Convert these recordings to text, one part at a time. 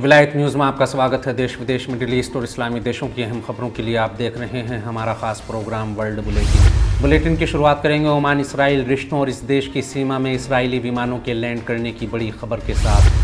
विलायत न्यूज़ में आपका स्वागत है। देश विदेश, मिडिल ईस्ट और इस्लामी देशों की अहम खबरों के लिए आप देख रहे हैं हमारा खास प्रोग्राम वर्ल्ड बुलेटिन। बुलेटिन की शुरुआत करेंगे ओमान इसराइल रिश्तों और इस देश की सीमा में इसराइली विमानों के लैंड करने की बड़ी खबर के साथ।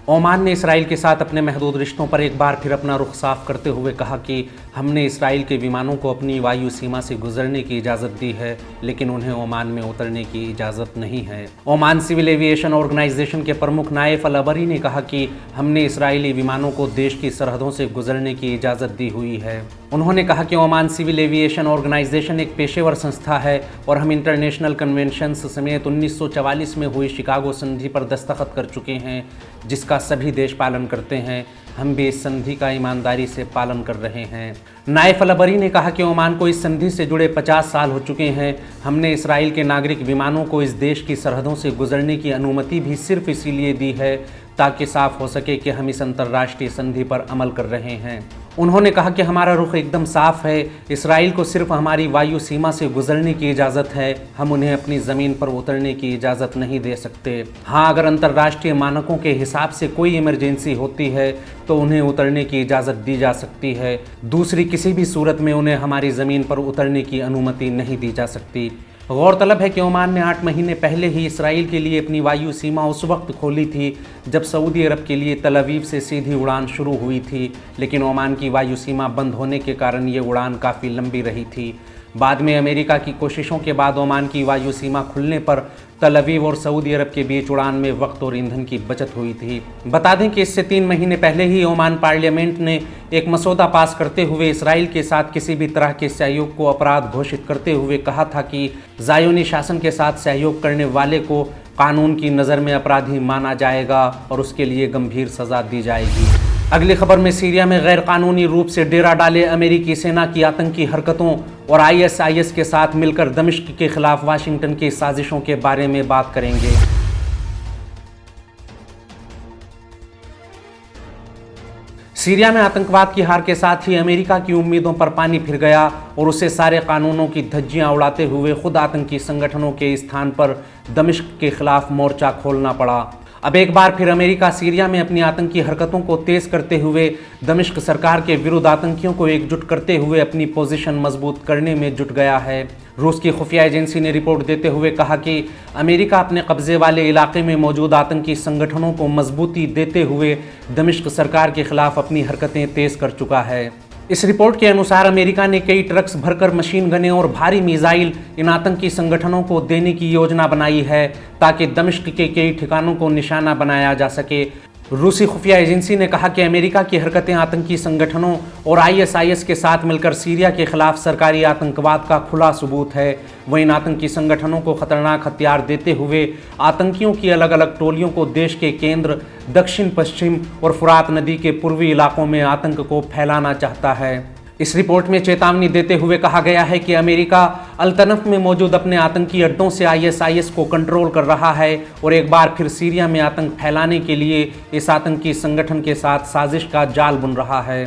ओमान ने इसराइल के साथ अपने महदूद रिश्तों पर एक बार फिर अपना रुख साफ करते हुए कहा कि हमने इसराइल के विमानों को अपनी वायु सीमा से गुजरने की इजाज़त दी है, लेकिन उन्हें ओमान में उतरने की इजाज़त नहीं है। ओमान सिविल एविएशन ऑर्गेनाइजेशन के प्रमुख नाइफ अल अबरी ने कहा कि हमने इसराइली विमानों को देश की सरहदों से गुजरने की इजाज़त दी हुई है। उन्होंने कहा कि ओमान सिविल एविएशन ऑर्गेनाइजेशन एक पेशेवर संस्था है और हम इंटरनेशनल कन्वेंशंस समेत 1944 में हुई शिकागो संधि पर दस्तखत कर चुके हैं, जिसका सभी देश पालन करते हैं। हम भी इस संधि का ईमानदारी से पालन कर रहे हैं। नाइफ अल अबरी ने कहा कि ओमान को इस संधि से जुड़े 50 साल हो चुके हैं। हमने इसराइल के नागरिक विमानों को इस देश की सरहदों से गुजरने की अनुमति भी सिर्फ इसीलिए दी है ताकि साफ हो सके कि हम इस अंतर्राष्ट्रीय संधि पर अमल कर रहे हैं। उन्होंने कहा कि हमारा रुख एकदम साफ है। इसराइल को सिर्फ हमारी वायु सीमा से गुजरने की इजाज़त है, हम उन्हें अपनी ज़मीन पर उतरने की इजाज़त नहीं दे सकते। हाँ, अगर अंतर्राष्ट्रीय मानकों के हिसाब से कोई इमरजेंसी होती है तो उन्हें उतरने की इजाज़त दी जा सकती है। दूसरी किसी भी सूरत में उन्हें हमारी ज़मीन पर उतरने की अनुमति नहीं दी जा सकती। गौरतलब है कि ओमान ने 8 महीने पहले ही इसराइल के लिए अपनी वायु सीमा उस वक्त खोली थी जब सऊदी अरब के लिए तल अवीव से सीधी उड़ान शुरू हुई थी, लेकिन ओमान की वायु सीमा बंद होने के कारण ये उड़ान काफ़ी लंबी रही थी। बाद में अमेरिका की कोशिशों के बाद ओमान की वायु सीमा खुलने पर तल अवीव और सऊदी अरब के बीच उड़ान में वक्त और ईंधन की बचत हुई थी। बता दें कि इससे 3 महीने पहले ही ओमान पार्लियामेंट ने एक मसौदा पास करते हुए इसराइल के साथ किसी भी तरह के सहयोग को अपराध घोषित करते हुए कहा था कि ज़ायोनी शासन के साथ सहयोग करने वाले को कानून की नज़र में अपराधी माना जाएगा और उसके लिए गंभीर सज़ा दी जाएगी। अगली खबर में सीरिया में गैर कानूनी रूप से डेरा डाले अमेरिकी सेना की आतंकी हरकतों और ISIS के साथ मिलकर दमिश्क के खिलाफ वाशिंगटन की साजिशों के बारे में बात करेंगे। सीरिया में आतंकवाद की हार के साथ ही अमेरिका की उम्मीदों पर पानी फिर गया और उसे सारे कानूनों की धज्जियां उड़ाते हुए खुद आतंकी संगठनों के स्थान पर दमिश्क के खिलाफ मोर्चा खोलना पड़ा। अब एक बार फिर अमेरिका सीरिया में अपनी आतंकी हरकतों को तेज करते हुए दमिश्क सरकार के विरुद्ध आतंकियों को एकजुट करते हुए अपनी पोजीशन मजबूत करने में जुट गया है। रूस की खुफिया एजेंसी ने रिपोर्ट देते हुए कहा कि अमेरिका अपने कब्जे वाले इलाके में मौजूद आतंकी संगठनों को मजबूती देते हुए दमिश्क सरकार के खिलाफ अपनी हरकतें तेज कर चुका है। इस रिपोर्ट के अनुसार अमेरिका ने कई ट्रक्स भरकर मशीन गनें और भारी मिसाइल इन आतंकी संगठनों को देने की योजना बनाई है ताकि दमिश्क के कई ठिकानों को निशाना बनाया जा सके। रूसी खुफिया एजेंसी ने कहा कि अमेरिका की हरकतें आतंकी संगठनों और ISIS के साथ मिलकर सीरिया के खिलाफ सरकारी आतंकवाद का खुला सबूत है। वह इन आतंकी संगठनों को खतरनाक हथियार देते हुए आतंकियों की अलग अलग टोलियों को देश के केंद्र, दक्षिण पश्चिम और फुरात नदी के पूर्वी इलाकों में आतंक को फैलाना चाहता है। इस रिपोर्ट में चेतावनी देते हुए कहा गया है कि अमेरिका अल्तनफ में मौजूद अपने आतंकी अड्डों से ISIS को कंट्रोल कर रहा है और एक बार फिर सीरिया में आतंक फैलाने के लिए इस आतंकी संगठन के साथ साजिश का जाल बुन रहा है।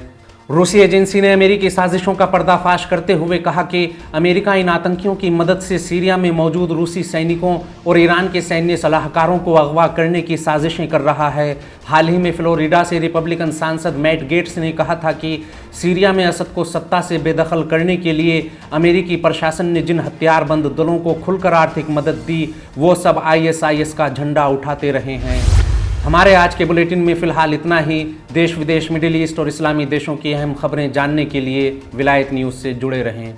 रूसी एजेंसी ने अमेरिकी साजिशों का पर्दाफाश करते हुए कहा कि अमेरिका इन आतंकियों की मदद से सीरिया में मौजूद रूसी सैनिकों और ईरान के सैन्य सलाहकारों को अगवा करने की साजिशें कर रहा है। हाल ही में फ्लोरिडा से रिपब्लिकन सांसद मैट गेट्स ने कहा था कि सीरिया में असद को सत्ता से बेदखल करने के लिए अमेरिकी प्रशासन ने जिन हथियारबंद दलों को खुलकर आर्थिक मदद दी वो सब ISIS का झंडा उठाते रहे हैं। हमारे आज के बुलेटिन में फ़िलहाल इतना ही। देश विदेश, मिडिल ईस्ट और इस्लामी देशों की अहम खबरें जानने के लिए विलायत न्यूज़ से जुड़े रहें।